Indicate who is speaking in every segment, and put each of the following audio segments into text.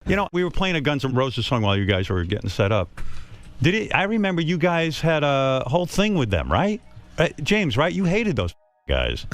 Speaker 1: You know, we were playing a Guns N' Roses song while you guys were getting set up. I remember you guys had a whole thing with them, right? James, right? You hated those guys.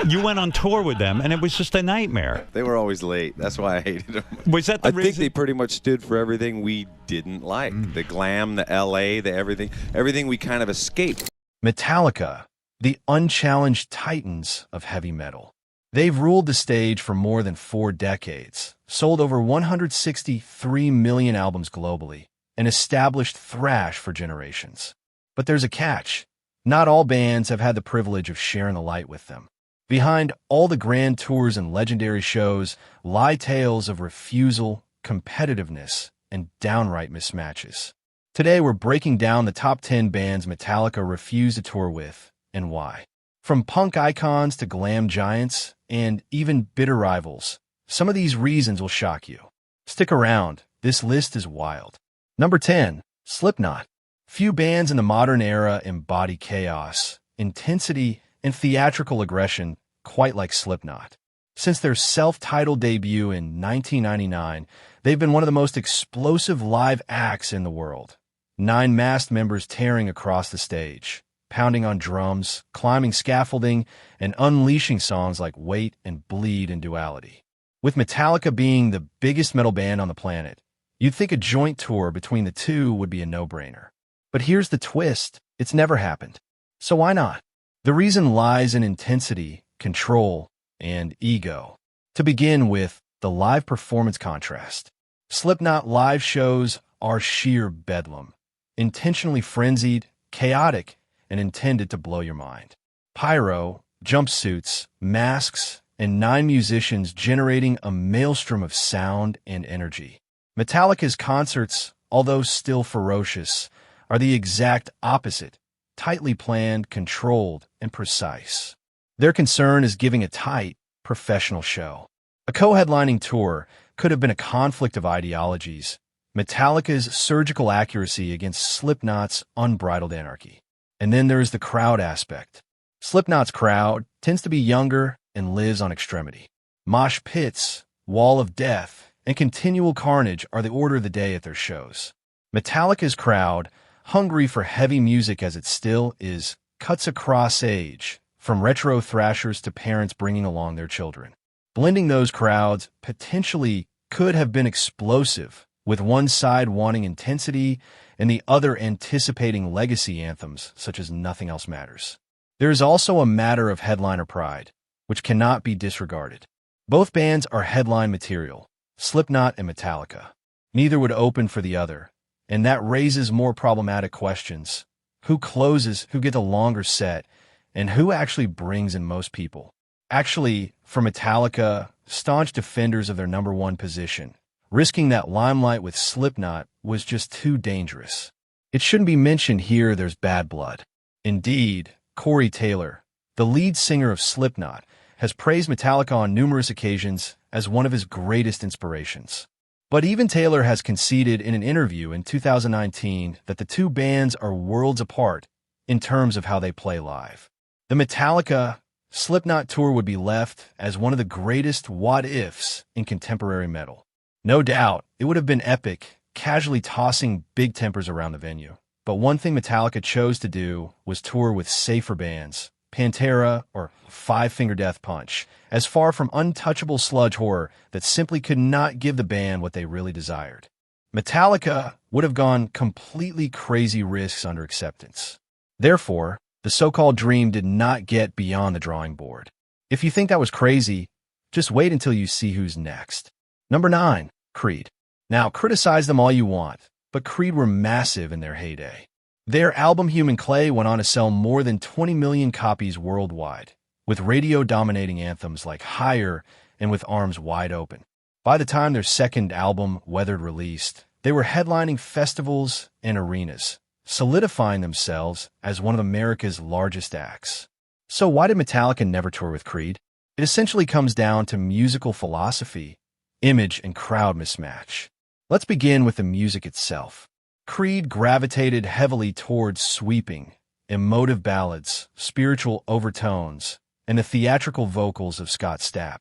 Speaker 1: You went on tour with them, and it was just a nightmare.
Speaker 2: They were always late. That's why I hated them.
Speaker 1: Was that the reason?
Speaker 2: I think they pretty much stood for everything we didn't like. The glam, the L.A., the everything we kind of escaped.
Speaker 3: Metallica, the unchallenged titans of heavy metal. They've ruled the stage for more than 4 decades, sold over 163 million albums globally, and established thrash for generations. But there's a catch. Not all bands have had the privilege of sharing the light with them. Behind all the grand tours and legendary shows lie tales of refusal, competitiveness, and downright mismatches. Today we're breaking down the top 10 bands Metallica refused to tour with, and why. From punk icons to glam giants, and even bitter rivals, some of these reasons will shock you. Stick around, this list is wild. Number 10. Slipknot. Few bands in the modern era embody chaos, intensity, and theatrical aggression quite like Slipknot. Since their self-titled debut in 1999, they've been one of the most explosive live acts in the world. 9 masked members tearing across the stage, pounding on drums, climbing scaffolding, and unleashing songs like Wait and Bleed in Duality. With Metallica being the biggest metal band on the planet, you'd think a joint tour between the two would be a no-brainer. But here's the twist, it's never happened. So why not? The reason lies in intensity, control, and ego. To begin with, the live performance contrast. Slipknot live shows are sheer bedlam, intentionally frenzied, chaotic, and intended to blow your mind. Pyro, jumpsuits, masks, and 9 musicians generating a maelstrom of sound and energy. Metallica's concerts, although still ferocious, are the exact opposite, tightly planned, controlled, and precise. Their concern is giving a tight, professional show. A co-headlining tour could have been a conflict of ideologies, Metallica's surgical accuracy against Slipknot's unbridled anarchy. And then there is the crowd aspect. Slipknot's crowd tends to be younger and lives on extremity. Mosh pits, wall of death, and continual carnage are the order of the day at their shows. Metallica's crowd, hungry for heavy music as it still is, cuts across age, from retro thrashers to parents bringing along their children. Blending those crowds potentially could have been explosive, with one side wanting intensity and the other anticipating legacy anthems such as Nothing Else Matters. There is also a matter of headliner pride, which cannot be disregarded. Both bands are headline material, Slipknot and Metallica. Neither would open for the other, and that raises more problematic questions. Who closes, who gets a longer set, and who actually brings in most people? Actually, for Metallica, staunch defenders of their number 1 position, risking that limelight with Slipknot was just too dangerous. It shouldn't be mentioned here there's bad blood. Indeed, Corey Taylor, the lead singer of Slipknot, has praised Metallica on numerous occasions as one of his greatest inspirations. But even Taylor has conceded in an interview in 2019 that the two bands are worlds apart in terms of how they play live. The Metallica-Slipknot tour would be left as one of the greatest what-ifs in contemporary metal. No doubt, it would have been epic, casually tossing big tempers around the venue. But one thing Metallica chose to do was tour with safer bands, Pantera or Five Finger Death Punch, as far from untouchable sludge horror that simply could not give the band what they really desired. Metallica would have gone completely crazy risks under acceptance. Therefore, the so-called dream did not get beyond the drawing board. If you think that was crazy, just wait until you see who's next. Number 9, Creed. Now, criticize them all you want, but Creed were massive in their heyday. Their album Human Clay went on to sell more than 20 million copies worldwide, with radio-dominating anthems like Higher and With Arms Wide Open. By the time their second album, Weathered, released, they were headlining festivals and arenas, solidifying themselves as one of America's largest acts. So why did Metallica never tour with Creed? It essentially comes down to musical philosophy, image, and crowd mismatch. Let's begin with the music itself. Creed gravitated heavily towards sweeping, emotive ballads, spiritual overtones, and the theatrical vocals of Scott Stapp.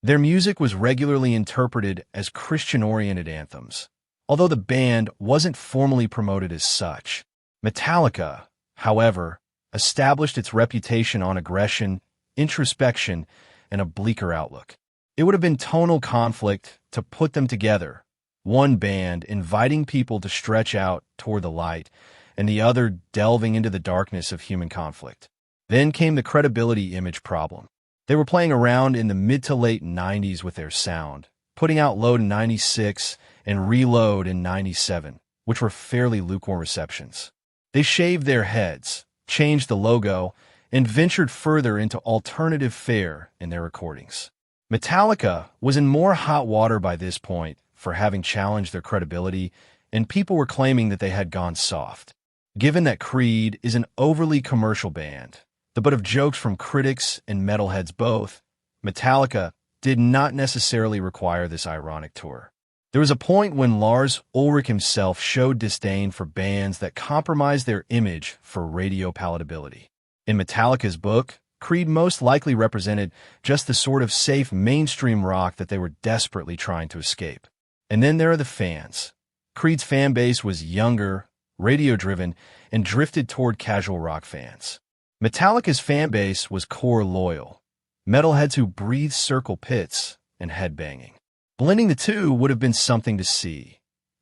Speaker 3: Their music was regularly interpreted as Christian-oriented anthems, although the band wasn't formally promoted as such. Metallica, however, established its reputation on aggression, introspection, and a bleaker outlook. It would have been tonal conflict to put them together, one band inviting people to stretch out toward the light, and the other delving into the darkness of human conflict. Then came the credibility image problem. They were playing around in the mid to late 90s with their sound, putting out Load in 96 and Reload in 97, which were fairly lukewarm receptions. They shaved their heads, changed the logo, and ventured further into alternative fare in their recordings. Metallica was in more hot water by this point for having challenged their credibility, and people were claiming that they had gone soft. Given that Creed is an overly commercial band, the butt of jokes from critics and metalheads both, Metallica did not necessarily require this ironic tour. There was a point when Lars Ulrich himself showed disdain for bands that compromised their image for radio palatability. In Metallica's book, Creed most likely represented just the sort of safe mainstream rock that they were desperately trying to escape. And then there are the fans. Creed's fan base was younger, radio-driven, and drifted toward casual rock fans. Metallica's fan base was core loyal, metalheads who breathed circle pits and headbanging. Blending the two would have been something to see.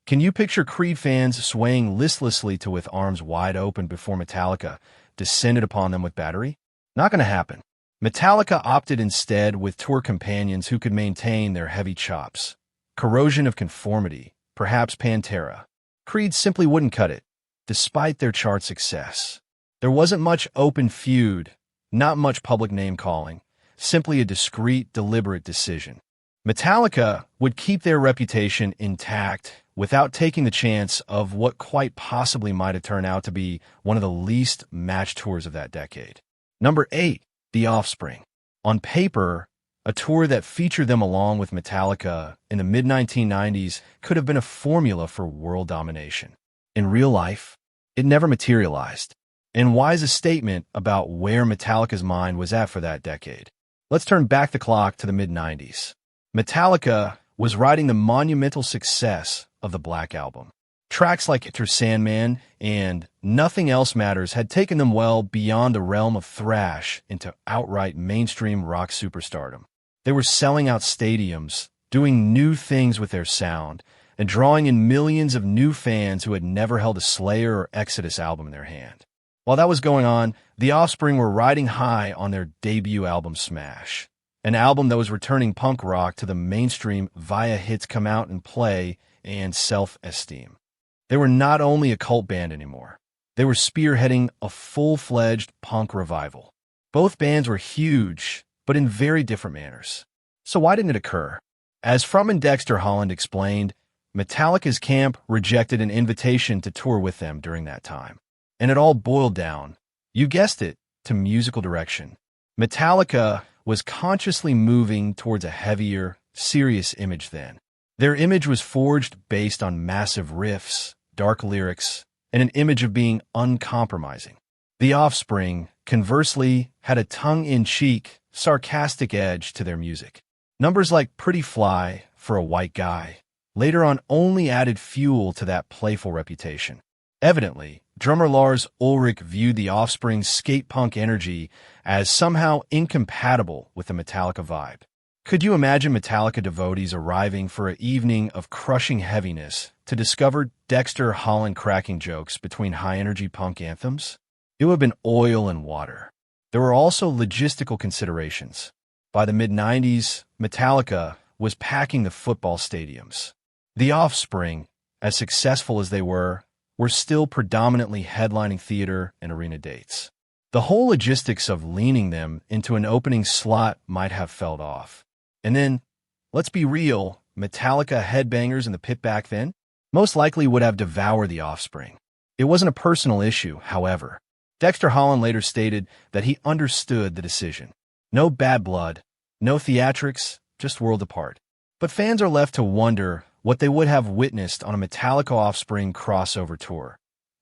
Speaker 3: Can you picture Creed fans swaying listlessly to With Arms Wide Open before Metallica descended upon them with battery? Not going to happen. Metallica opted instead with tour companions who could maintain their heavy chops. Corrosion of Conformity, perhaps Pantera. Creed simply wouldn't cut it, despite their chart success. There wasn't much open feud, not much public name-calling, simply a discreet, deliberate decision. Metallica would keep their reputation intact without taking the chance of what quite possibly might have turned out to be one of the least matched tours of that decade. Number 8, The Offspring. On paper, a tour that featured them along with Metallica in the mid-1990s could have been a formula for world domination. In real life, it never materialized. And why is a statement about where Metallica's mind was at for that decade? Let's turn back the clock to the mid-90s. Metallica was riding the monumental success of the Black Album. Tracks like Enter Sandman and Nothing Else Matters had taken them well beyond the realm of thrash into outright mainstream rock superstardom. They were selling out stadiums, doing new things with their sound, and drawing in millions of new fans who had never held a Slayer or Exodus album in their hand. While that was going on, The Offspring were riding high on their debut album Smash, an album that was returning punk rock to the mainstream via hits Come Out and Play and Self-Esteem. They were not only a cult band anymore. They were spearheading a full-fledged punk revival. Both bands were huge, but in very different manners. So why didn't it occur? As Frum and Dexter Holland explained, Metallica's camp rejected an invitation to tour with them during that time. And it all boiled down, you guessed it, to musical direction. Metallica was consciously moving towards a heavier, serious image then. Their image was forged based on massive riffs, dark lyrics, and an image of being uncompromising. The Offspring, conversely, had a tongue-in-cheek, sarcastic edge to their music. Numbers like Pretty Fly for a White Guy later on only added fuel to that playful reputation. Evidently, drummer Lars Ulrich viewed the Offspring's skate punk energy as somehow incompatible with the Metallica vibe. Could you imagine Metallica devotees arriving for an evening of crushing heaviness to discover Dexter Holland cracking jokes between high-energy punk anthems? It would have been oil and water. There were also logistical considerations. By the mid-90s, Metallica was packing the football stadiums. The Offspring, as successful as they were still predominantly headlining theater and arena dates. The whole logistics of leaning them into an opening slot might have felt off. And then, let's be real, Metallica headbangers in the pit back then most likely would have devoured the Offspring. It wasn't a personal issue, however. Dexter Holland later stated that he understood the decision. No bad blood, no theatrics, just worlds apart. But fans are left to wonder what they would have witnessed on a Metallica Offspring crossover tour.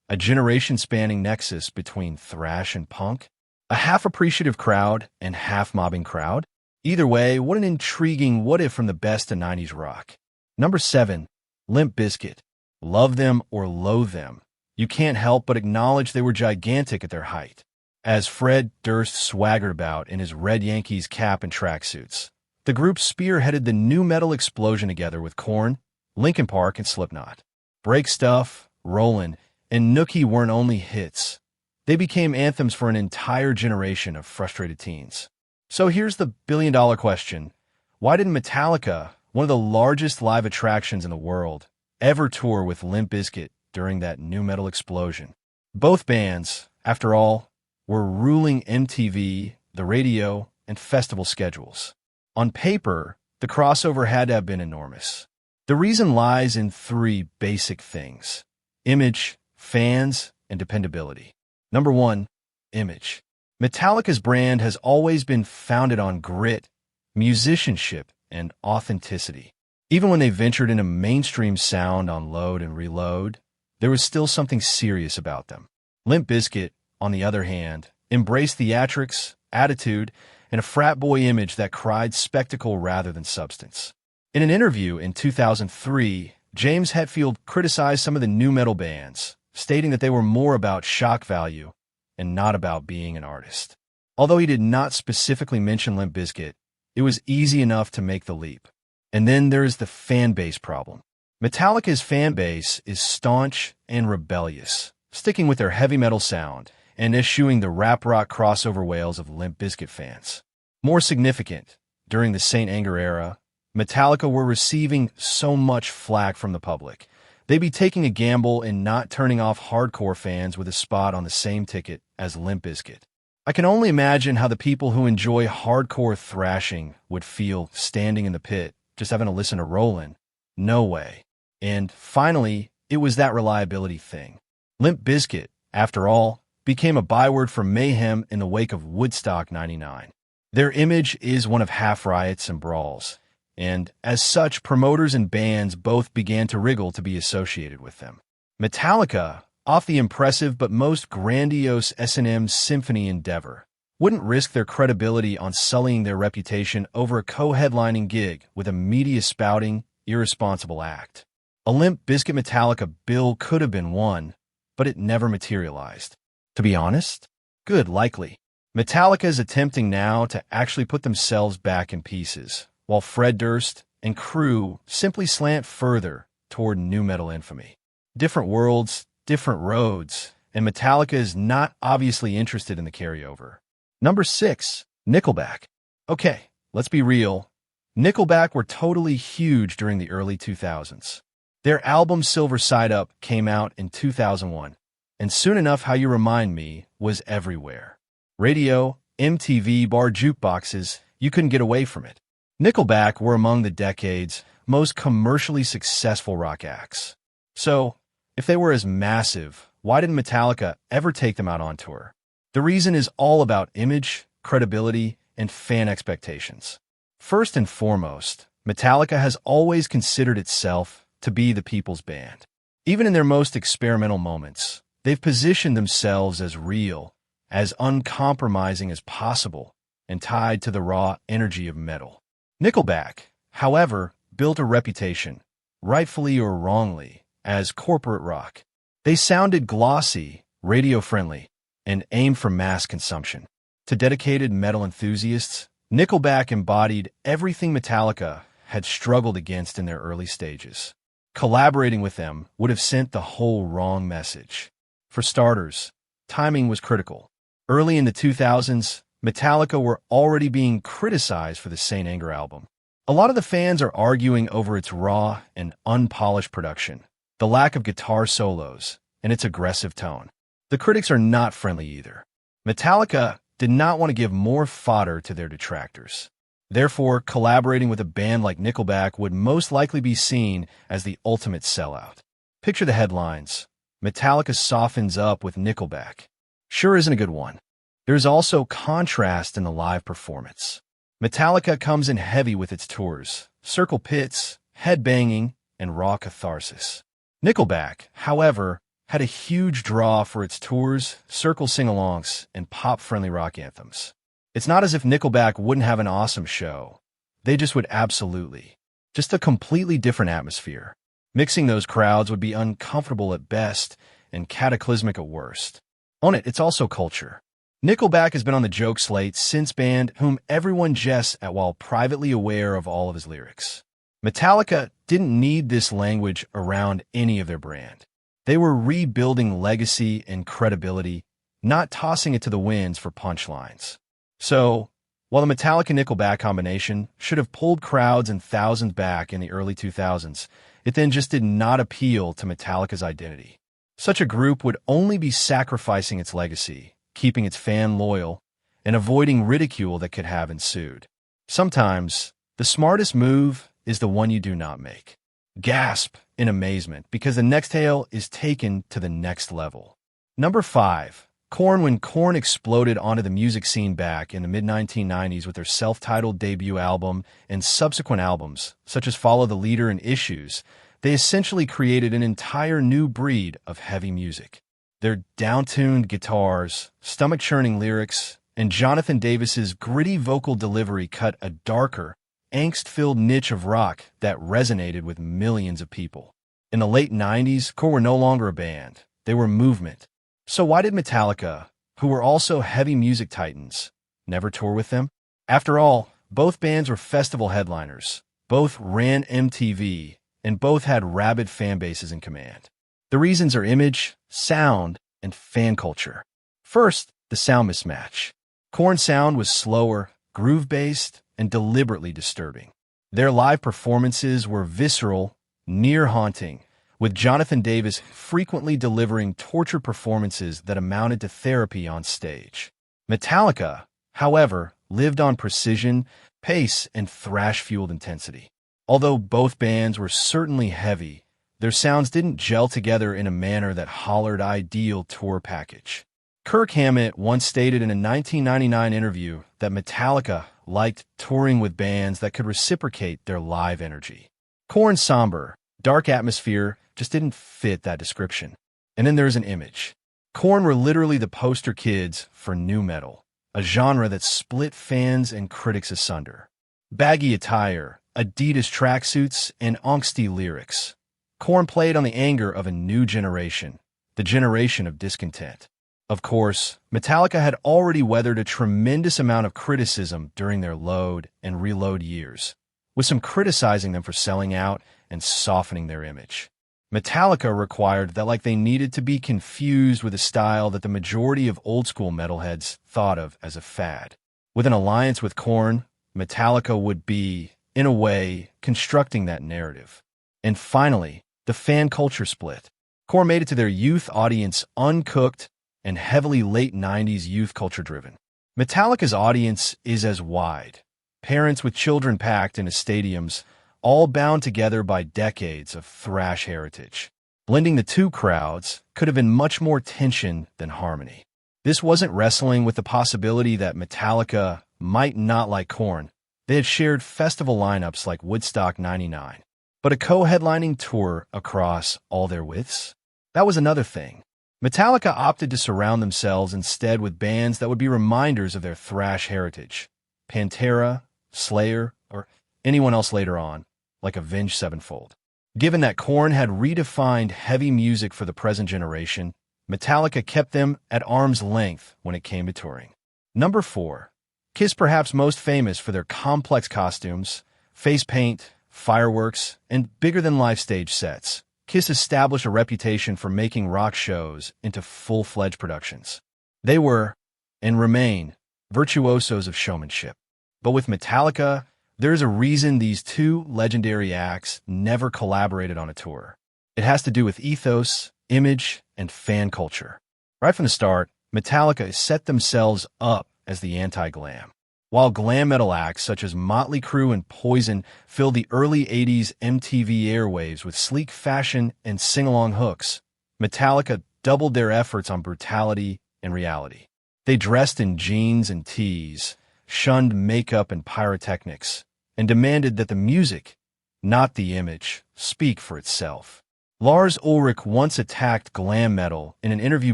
Speaker 3: A generation-spanning nexus between thrash and punk? A half-appreciative crowd and half-mobbing crowd? Either way, what an intriguing what-if from the best of 90s rock. Number 7. Limp Bizkit. Love them or loathe them, you can't help but acknowledge they were gigantic at their height. As Fred Durst swaggered about in his Red Yankees cap and tracksuits, the group spearheaded the nu metal explosion together with Korn, Linkin Park, and Slipknot. Break Stuff, Rollin', and Nookie weren't only hits. They became anthems for an entire generation of frustrated teens. So here's the billion-dollar question. Why didn't Metallica, one of the largest live attractions in the world, ever tour with Limp Bizkit during that nu metal explosion? Both bands, after all, were ruling MTV, the radio, and festival schedules. On paper, the crossover had to have been enormous. The reason lies in 3 basic things: image, fans, and dependability. Number 1, image. Metallica's brand has always been founded on grit, musicianship, and authenticity. Even when they ventured into mainstream sound on Load and Reload, there was still something serious about them. Limp Bizkit, on the other hand, embraced theatrics, attitude, and a frat boy image that cried spectacle rather than substance. In an interview in 2003, James Hetfield criticized some of the nu metal bands, stating that they were more about shock value and not about being an artist. Although he did not specifically mention Limp Bizkit, it was easy enough to make the leap. And then there is the fan base problem. Metallica's fan base is staunch and rebellious, sticking with their heavy metal sound and eschewing the rap rock crossover wails of Limp Bizkit fans. More significant, during the Saint Anger era, Metallica were receiving so much flack from the public. They'd be taking a gamble in not turning off hardcore fans with a spot on the same ticket as Limp Bizkit. I can only imagine how the people who enjoy hardcore thrashing would feel standing in the pit, just having to listen to Rollin'. No way. And finally, it was that reliability thing. Limp Bizkit, after all, became a byword for mayhem in the wake of Woodstock 99. Their image is one of half riots and brawls, and as such, promoters and bands both began to wriggle to be associated with them. Metallica, off the impressive but most grandiose S&M symphony endeavor, wouldn't risk their credibility on sullying their reputation over a co-headlining gig with a media-spouting, irresponsible act. A Limp Bizkit Metallica bill could have been won, but it never materialized. To be honest, good likely. Metallica is attempting now to actually put themselves back in pieces, while Fred Durst and crew simply slant further toward nu metal infamy. Different worlds, different roads, and Metallica is not obviously interested in the carryover. Number 6, Nickelback. Okay, let's be real. Nickelback were totally huge during the early 2000s. Their album Silver Side Up came out in 2001, and soon enough How You Remind Me was everywhere. Radio, MTV, bar jukeboxes, you couldn't get away from it. Nickelback were among the decade's most commercially successful rock acts. So, if they were as massive, why didn't Metallica ever take them out on tour? The reason is all about image, credibility, and fan expectations. First and foremost, Metallica has always considered itself to be the people's band. Even in their most experimental moments, they've positioned themselves as real, as uncompromising as possible, and tied to the raw energy of metal. Nickelback, however, built a reputation, rightfully or wrongly, as corporate rock. They sounded glossy, radio-friendly, and aimed for mass consumption. To dedicated metal enthusiasts, Nickelback embodied everything Metallica had struggled against in their early stages. Collaborating with them would have sent the whole wrong message. For starters, timing was critical. Early in the 2000s, Metallica were already being criticized for the Saint Anger album. A lot of the fans are arguing over its raw and unpolished production, the lack of guitar solos, and its aggressive tone. The critics are not friendly either. Metallica did not want to give more fodder to their detractors. Therefore, collaborating with a band like Nickelback would most likely be seen as the ultimate sellout. Picture the headlines. Metallica softens up with Nickelback. Sure isn't a good one. There's also contrast in the live performance. Metallica comes in heavy with its tours, circle pits, headbanging, and raw catharsis. Nickelback, however, had a huge draw for its tours, circle sing-alongs, and pop-friendly rock anthems. It's not as if Nickelback wouldn't have an awesome show. They just would absolutely. Just a completely different atmosphere. Mixing those crowds would be uncomfortable at best and cataclysmic at worst. On it, it's also culture. Nickelback has been on the joke slate since band whom everyone jests at while privately aware of all of his lyrics. Metallica didn't need this language around any of their brand. They were rebuilding legacy and credibility, not tossing it to the winds for punchlines. So, while the Metallica-Nickelback combination should have pulled crowds and thousands back in the early 2000s, it then just did not appeal to Metallica's identity. Such a group would only be sacrificing its legacy, keeping its fan loyal, and avoiding ridicule that could have ensued. Sometimes, the smartest move is the one you do not make. Gasp in amazement because the next tale is taken to the next level. Number 5. Korn. When Korn exploded onto the music scene back in the mid-1990s with their self-titled debut album and subsequent albums, such as Follow the Leader and Issues, they essentially created an entire new breed of heavy music. Their down-tuned guitars, stomach-churning lyrics, and Jonathan Davis's gritty vocal delivery cut a darker, angst-filled niche of rock that resonated with millions of people. In the late 90s, Korn were no longer a band. They were a movement. So why did Metallica, who were also heavy music titans, never tour with them? After all, both bands were festival headliners, both ran MTV, and both had rabid fan bases in command. The reasons are image, sound, and fan culture. First, the sound mismatch. Korn's sound was slower, groove-based, and deliberately disturbing. Their live performances were visceral, near-haunting, with Jonathan Davis frequently delivering tortured performances that amounted to therapy on stage. Metallica, however, lived on precision, pace, and thrash-fueled intensity. Although both bands were certainly heavy, their sounds didn't gel together in a manner that hollered ideal tour package. Kirk Hammett once stated in a 1999 interview that Metallica liked touring with bands that could reciprocate their live energy. Korn's somber, dark atmosphere just didn't fit that description. And then there's an image. Korn were literally the poster kids for nu metal, a genre that split fans and critics asunder. Baggy attire, Adidas tracksuits, and angsty lyrics. Korn played on the anger of a new generation, the generation of discontent. Of course, Metallica had already weathered a tremendous amount of criticism during their load and reload years, with some criticizing them for selling out and softening their image. Metallica required that like they needed to be confused with a style that the majority of old-school metalheads thought of as a fad. With an alliance with Korn, Metallica would be, in a way, constructing that narrative. And finally, the fan culture split. Korn made it to their youth audience uncooked and heavily late 90s youth culture driven. Metallica's audience is as wide. Parents with children packed into stadiums, all bound together by decades of thrash heritage. Blending the two crowds could have been much more tension than harmony. This wasn't wrestling with the possibility that Metallica might not like Korn. They had shared festival lineups like Woodstock 99. But a co-headlining tour across all their widths? That was another thing. Metallica opted to surround themselves instead with bands that would be reminders of their thrash heritage. Pantera, Slayer, or anyone else later on, like Avenged Sevenfold. Given that Korn had redefined heavy music for the present generation, Metallica kept them at arm's length when it came to touring. Number 4. Kiss, perhaps most famous for their complex costumes, face paint, fireworks, and bigger-than-life stage sets. Kiss established a reputation for making rock shows into full-fledged productions. They were, and remain, virtuosos of showmanship. But with Metallica, there's a reason these two legendary acts never collaborated on a tour. It has to do with ethos, image, and fan culture. Right from the start, Metallica set themselves up as the anti-glam. While glam metal acts such as Motley Crue and Poison filled the early 80s MTV airwaves with sleek fashion and sing-along hooks, Metallica doubled their efforts on brutality and reality. They dressed in jeans and tees, shunned makeup and pyrotechnics, and demanded that the music, not the image, speak for itself. Lars Ulrich once attacked glam metal in an interview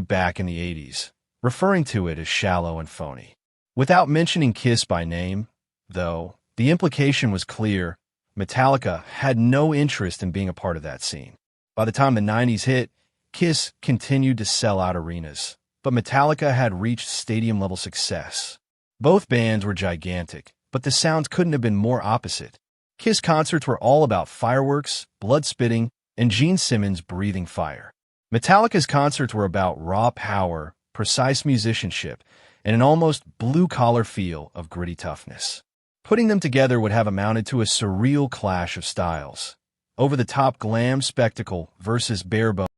Speaker 3: back in the 80s, referring to it as shallow and phony. Without mentioning Kiss by name, though, the implication was clear: Metallica had no interest in being a part of that scene. By the time the 90s hit, Kiss continued to sell out arenas, but Metallica had reached stadium-level success. Both bands were gigantic, but the sounds couldn't have been more opposite. Kiss concerts were all about fireworks, blood spitting, and Gene Simmons breathing fire. Metallica's concerts were about raw power, precise musicianship, and an almost blue-collar feel of gritty toughness. Putting them together would have amounted to a surreal clash of styles. Over-the-top glam spectacle versus bare-bones